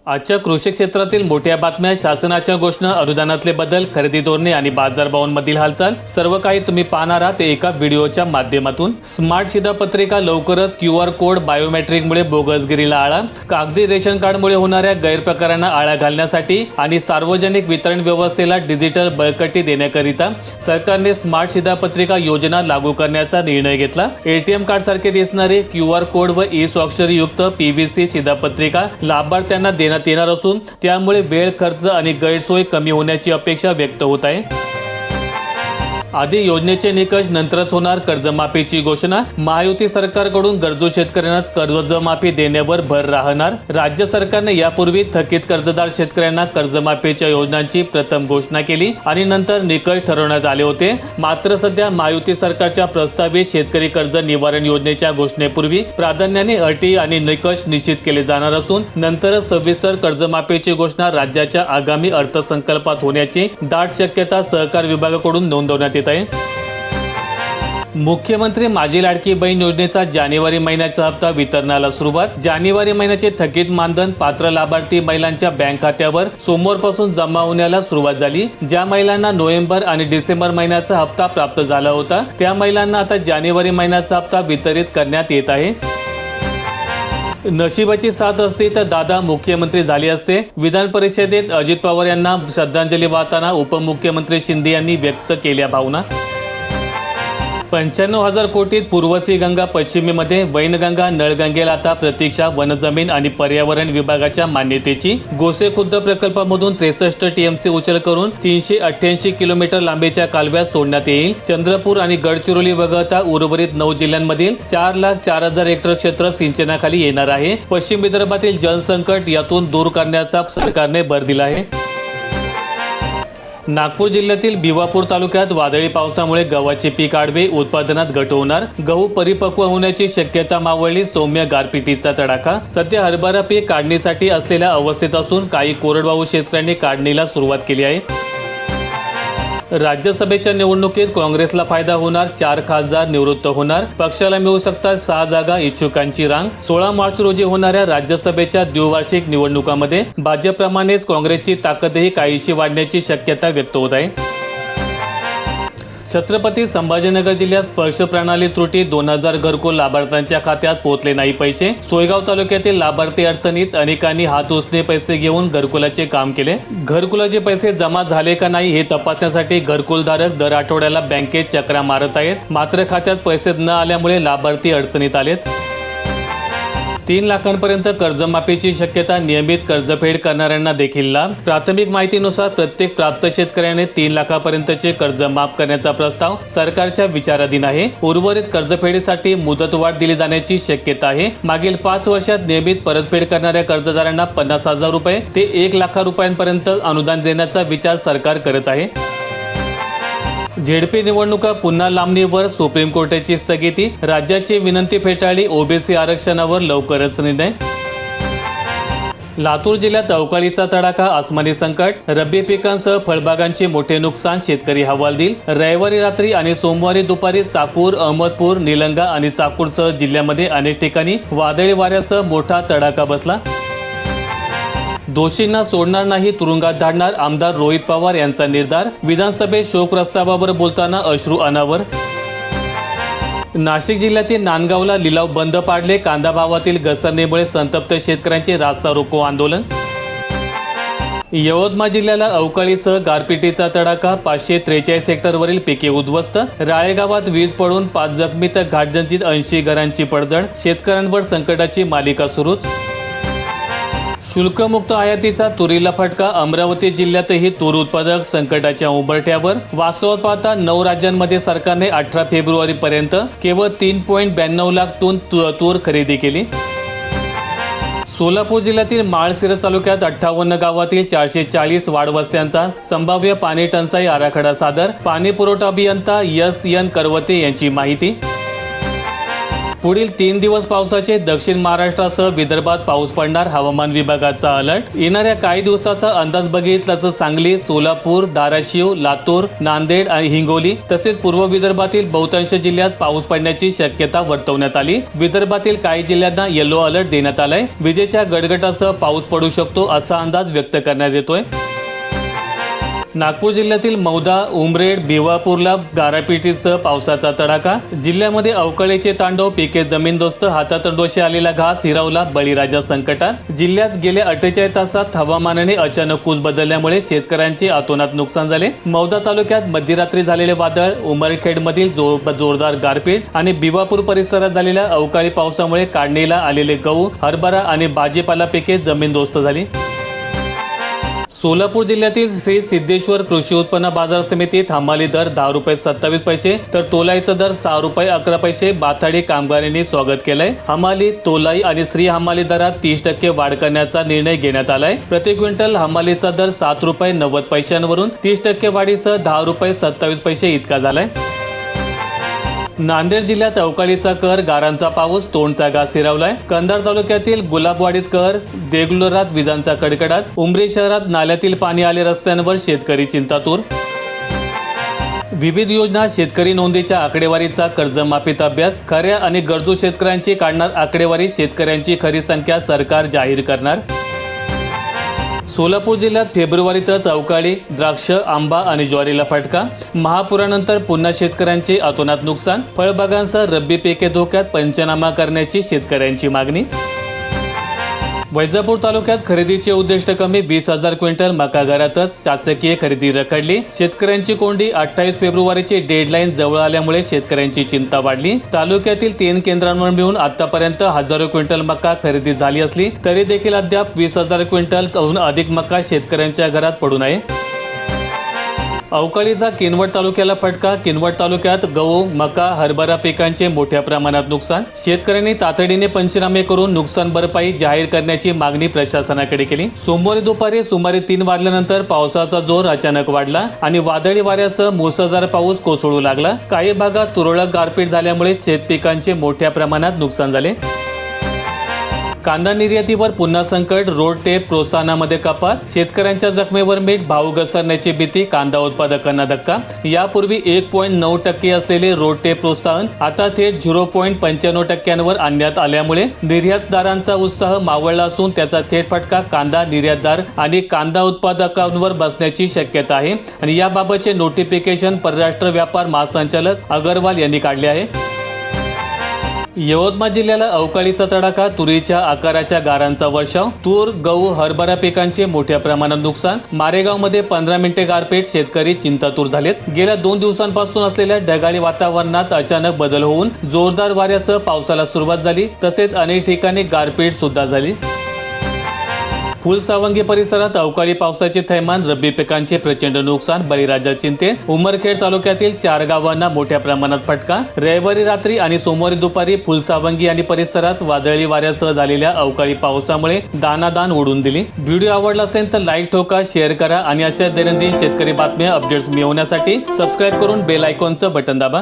आजच्या कृषी क्षेत्रातील मोठ्या बातम्या, शासनाच्या घोषणा, अनुदानातले बदल, खरेदी धोरणे आणि बाजारभावांमधील हालचाल सर्व काही तुम्ही पाहणार आहात एका व्हिडिओच्या माध्यमातून। स्मार्ट शिधापत्रिका लवकरच, QR कोड, बायोमेट्रिकमुळे बोगसगिरीला आळा, कागदी रेशन कार्डमुळे होणाऱ्या गैरप्रकारांना आळा घालण्यासाठी आणि सार्वजनिक वितरण व्यवस्थेला डिजिटल बळकटी देण्याकरिता सरकारने स्मार्ट शिधापत्रिका योजना लागू करण्याचा निर्णय घेतला। ATM कार्ड सारखे दिसणारे QR कोड व ई-स्वाक्षरी युक्त PVC शिधापत्रिका लाभार्थ्यांना देण्यात येणार असून त्यामुळे वेळ, खर्च आणि गैरसोय कमी होण्याची अपेक्षा व्यक्त होत आहे। आधी योजनेचे निकष, नंतरच होणार कर्जमाफीची घोषणा। महायुती सरकारकडून गरजू शेतकऱ्यांना कर्जमाफी देण्यावर भर राहणार। राज्य सरकारने यापूर्वी थकीत कर्जदार शेतकऱ्यांना कर्जमाफीच्या योजनांची प्रथम घोषणा केली आणि नंतर निकष ठरवण्यात आले होते। मात्र सध्या महायुती सरकारच्या प्रस्तावित शेतकरी कर्ज निवारण योजनेच्या घोषणेपूर्वी प्राधान्याने अटी आणि निकष निश्चित केले जाणार असून नंतरच सविस्तर कर्जमाफीची घोषणा राज्याच्या आगामी अर्थसंकल्पात होण्याची दाट शक्यता सहकार विभागाकडून नोंदवण्यात येत आहे। मुख्यमंत्री माझी लाडकी बहीण योजनेचा जानेवारी महिन्याचा हप्ता वितरणाला सुरुवात। जानेवारी महिन्याचे थकीत मानधन पात्र लाभार्थी महिलांच्या बँक खात्यावर सोमवारपासून जमा होण्याला सुरुवात झाली। ज्या महिलांना नोव्हेंबर आणि डिसेंबर महिन्याचा हप्ता प्राप्त झाला होता त्या महिलांना आता जानेवारी महिन्याचा हप्ता वितरित करण्यात येत आहे। नशिबाची साथ असती तर दादा मुख्यमंत्री झाले असते। विधान परिषदेत अजित पवार यांना श्रद्धांजली वाहताना उपमुख्यमंत्री शिंदे यांनी व्यक्त केल्या भावना। 95,000 कोटीत पूर्वची गंगा पश्चिमेमध्ये वैनगंगा, नळगंगेला आता प्रतीक्षा वनजमीन आणि पर्यावरण विभागाच्या मान्यतेची। गोसेखुर्द प्रकल्पामधून 63 TMC उचल करून 388 किलोमीटर लांबीच्या कालव्यात सोडण्यात येईल। चंद्रपूर आणि गडचिरोली वगळता उर्वरित 9 जिल्ह्यांमधील 4,04,000 हेक्टर क्षेत्र सिंचनाखाली येणार आहे। पश्चिम विदर्भातील जलसंकट यातून दूर करण्याचा सरकारने भर दिला आहे। नागपूर जिल्ह्यातील भिवापूर तालुक्यात वादळी पावसामुळे गव्हाचे पीक आडवे, उत्पादनात घट होणार। गहू परिपक्व होण्याची शक्यता मावळली, सौम्य गारपिटीचा तडाखा। सध्या हरभरा पीक काढणीसाठी असलेल्या अवस्थेत असून काही कोरडवाहू शेतकऱ्यांनी काढणीला सुरुवात केली आहे। राज्यसभेच्या निवडणुकीत काँग्रेसला फायदा होणार, 4 खासदार निवृत्त होणार। पक्षाला मिळू शकतात 6 जागा, इच्छुकांची रांग। 16 मार्च रोजी होणाऱ्या राज्यसभेच्या द्विवार्षिक निवडणुकांमध्ये भाजपप्रमाणेच काँग्रेसची ताकदही काहीशी वाढण्याची शक्यता व्यक्त होत आहे। छत्रपती संभाजीनगर जिल्ह्यात स्पर्श प्रणाली त्रुटी, 2000 घरकुल लाभार्थ्यांच्या खात्यात पोहोचले नाही पैसे। सोयगाव तालुक्यातील लाभार्थी अडचणीत, अनेकांनी हात उसने पैसे घेऊन घरकुलाचे काम केले। घरकुलाचे पैसे जमा झाले का नाही हे तपासण्यासाठी घरकुलधारक दर आठवड्याला बँकेत चक्रा मारत आहेत। मात्र खात्यात पैसे न आल्यामुळे लाभार्थी अडचणीत आलेत। 3 लाखांपर्यंत कर्जमाफीची शक्यता, नियमित कर्जफेड करणाऱ्यांना देखील लाभ। प्राथमिक माहितीनुसार प्रत्येक प्राप्त शेतकऱ्याने 3 लाखापर्यंतचे कर्ज माफ करण्याचा प्रस्ताव सरकारच्या विचाराधीन आहे। उर्वरित कर्जफेडीसाठी मुदतवाढ दिली जाण्याची शक्यता आहे। मागील 5 वर्षात नियमित परतफेड करणाऱ्या कर्जदारांना 50,000 रुपये ते 1 लाख रुपयांपर्यंत अनुदान देण्याचा विचार सरकार करत आहे। झेडपी निवडणुका पुन्हा लांबणीवर, सुप्रीम कोर्टाची स्थगिती, राज्याची विनंती फेटाळली, OBC आरक्षणावर लवकरच निर्णय। लातूर जिल्ह्यात अवकाळीचा तडाखा, आसमानी संकट, रब्बी पिकांसह फळबागांचे मोठे नुकसान, शेतकरी हवालदिल। रविवारी रात्री आणि सोमवारी दुपारी चाकूर, अहमदपूर, निलंगा आणि चाकूरसह जिल्ह्यामध्ये अनेक ठिकाणी वादळी वाऱ्यासह मोठा तडाखा बसला। दोषींना सोडणार नाही, तुरुंगात धाडणार, आमदार रोहित पवार यांचा निर्धार। विधानसभेत शोक प्रस्तावावर बोलताना अश्रू अनावर। नाशिक जिल्ह्यातील नांदगावला लिलाव बंद पाडले, कांदा भावातील घसरणीमुळे संतप्त शेतकऱ्यांचे रास्ता रोको आंदोलन। यवतमाळ जिल्ह्याला अवकाळीसह गारपिटीचा तडाखा, 543 हेक्टरवरील पिके उद्ध्वस्त। राळेगावात वीज पडून 5 जखमी तर घाटजंजीत 80 घरांची पडझड, शेतकऱ्यांवर संकटाची मालिका सुरूच। शुल्कमुक्त आयातीचा तुरीला फटका, अमरावती जिल्ह्यातही तूर उत्पादक संकटाच्या उंबरठ्यावर। वास्तवात पाहता 9 राज्यांमध्ये सरकारने 18 फेब्रुवारीपर्यंत केवळ 3.92 लाख टन तूर खरेदी केली। सोलापूर जिल्ह्यातील माळशिरस तालुक्यात 58 गावातील 440 वाडवस्त्यांचा संभाव्य पाणी टंचाई आराखडा सादर। पाणी पुरवठा अभियंता SN करवते यांची माहिती। पुढील 3 दिवस पावसाचे. दक्षिण महाराष्ट्रासह विदर्भात पाऊस पडणार, हवामान विभागाचा अलर्ट. येणाऱ्या काही दिवसाचा अंदाज बघितला तर सांगली, सोलापूर, धाराशिव, लातूर, नांदेड आणि हिंगोली तसेच पूर्व विदर्भातील बहुतांश जिल्ह्यात पाऊस पडण्याची शक्यता वर्तवण्यात आली. विदर्भातील काही जिल्ह्यांना येलो अलर्ट देण्यात आलाय. विजेच्या गडगडासह पाऊस पडू शकतो असा अंदाज व्यक्त करण्यात येतोय. नागपूर जिल्ह्यातील मौदा, उमरेड, भिवापूरला गारपिटीसह पावसाचा तडाखा. जिल्ह्यामध्ये अवकाळीचे तांडव, पिके जमीनदोस्त, हातातडोशी आलेला घास हिरावला, बळीराजा संकटात. जिल्ह्यात गेल्या 48 तासात हवामानाने अचानक कूच बदलल्यामुळे शेतकऱ्यांचे अतोनात नुकसान झाले. मौदा तालुक्यात मध्यरात्री झालेले वादळ, उमरखेडमधील जोरदार गारपीट आणि भिवापूर परिसरात झालेल्या अवकाळी पावसामुळे काढणीला आलेले गहू, हरभरा आणि भाजीपाला पिके जमीनदोस्त झाली. सोलापूर जिल्ह्यातील श्री सिद्धेश्वर कृषी उत्पन्न बाजार समितीत हमाली दर 10 रुपये 27 पैसे तर तोलाईचा दर 6 रुपये 11 पैसे बाथाडी कामगारांनी स्वागत केलंय. हमाली, तोलाई आणि श्री हमाली दरात 30% वाढ करण्याचा निर्णय घेण्यात आलाय. प्रति क्विंटल हमालीचा दर 7 रुपये 90 पैशांवरून 30% वाढीसह 10 रुपये 27 पैसे इतका झालाय. नांदेड जिल्ह्यात अवकाळीचा कहर, गारांचा पाऊस, तोंडचा घास हिरावलाय. कंधार तालुक्यातील गुलाबवाडीत कहर, देगलुरात विजांचा कडकडाट. उमरी शहरात नाल्यातील पाणी आले रस्त्यांवर, शेतकरी चिंतातूर. विविध योजना, शेतकरी नोंदीच्या आकडेवारीचा कर्जमाफीत अभ्यास. खऱ्या आणि गरजू शेतकऱ्यांची काढणार आकडेवारी. शेतकऱ्यांची खरी संख्या सरकार जाहीर करणार. सोलापूर जिल्ह्यात फेब्रुवारीतच अवकाळी, द्राक्ष, आंबा आणि ज्वारीला फटका. महापुरानंतर पुन्हा शेतकऱ्यांचे अतोनात नुकसान. फळबागांसह रब्बी पिके धोक्यात, पंचनामा करण्याची शेतकऱ्यांची मागणी. वैजापूर तालुक्यात खरेदीचे उद्दिष्ट कमी, 20,000 क्विंटल मका घरातच, शासकीय खरेदी रखडली. शेतकऱ्यांची कोंडी. 28 फेब्रुवारीची डेडलाईन जवळ आल्यामुळे शेतकऱ्यांची चिंता वाढली. तालुक्यातील 3 केंद्रांवर मिळून आतापर्यंत हजारो क्विंटल मका खरेदी झाली असली तरी देखील अद्याप 20,000 क्विंटलहून अधिक मका शेतकऱ्यांच्या घरात पडून आहे. अवकाळीचा किनवट तालुक्याला फटका. किनवट तालुक्यात गहू, मका, हरभरा पिकांचे मोठ्या प्रमाणात नुकसान. शेतकऱ्यांनी तातडीने पंचनामे करून नुकसान भरपाई जाहीर करण्याची मागणी प्रशासनाकडे केली. सोमवारी दुपारी सुमारे 3 वाजल्यानंतर पावसाचा जोर अचानक वाढला आणि वादळी वाऱ्यासह मुसळधार पाऊस कोसळू लागला. काही भागात तुरळक गारपीट झाल्यामुळे शेतपिकांचे मोठ्या प्रमाणात नुकसान झाले. कांदा निर्यातीवर पुन्हा संकट. रोड टेप प्रोत्साहनामध्ये कपात. शेतकऱ्यांच्या जखमेवर मीठ. भाव घसरण्याची भीती. कांदा उत्पादकांना धक्का. यापूर्वी 1.9% असलेले रोड टेप प्रोत्साहन आता थेट 0.95% आणण्यात आल्यामुळे निर्यातदारांचा उत्साह मावळला असून त्याचा थेट फटका कांदा निर्यातदार आणि कांदा उत्पादकांवर बसण्याची शक्यता आहे आणि याबाबतचे नोटिफिकेशन परराष्ट्र व्यापार महासंचालक अगरवाल यांनी काढले आहे. यवतमाळ जिल्ह्याला अवकाळीचा तडाखा. तुरीच्या आकाराच्या गारांचा वर्षाव. तूर, गहू, हरभरा पिकांचे मोठ्या प्रमाणात नुकसान. मारेगावमध्ये 15 मिनिटे गारपीट. शेतकरी चिंतातूर झालेत. गेल्या 2 दिवसांपासून असलेल्या ढगाळी वातावरणात अचानक बदल होऊन जोरदार वाऱ्यासह पावसाला सुरुवात झाली. तसेच अनेक ठिकाणी गारपीट सुद्धा झाली. फुलसावंगी परिसरात अवकाळी पावसाचे थैमान. रब्बी पिकांचे प्रचंड नुकसान. बळीराजा चिंतेत. उमरखेड तालुक्यातील 4 गावांना मोठ्या प्रमाणात फटका. रविवारी रात्री आणि सोमवारी दुपारी फुलसावंगी आणि परिसरात वादळी वाऱ्यासह झालेल्या अवकाळी पावसामुळे दानादान उडून दिली. व्हिडिओ आवडला असेल तर लाईक ठोका, शेअर करा आणि अशा दैनंदिन शेतकरी बातम्या अपडेट्स मिळवण्यासाठी सबस्क्राईब करून बेल आयकॉनचं बटन दाबा.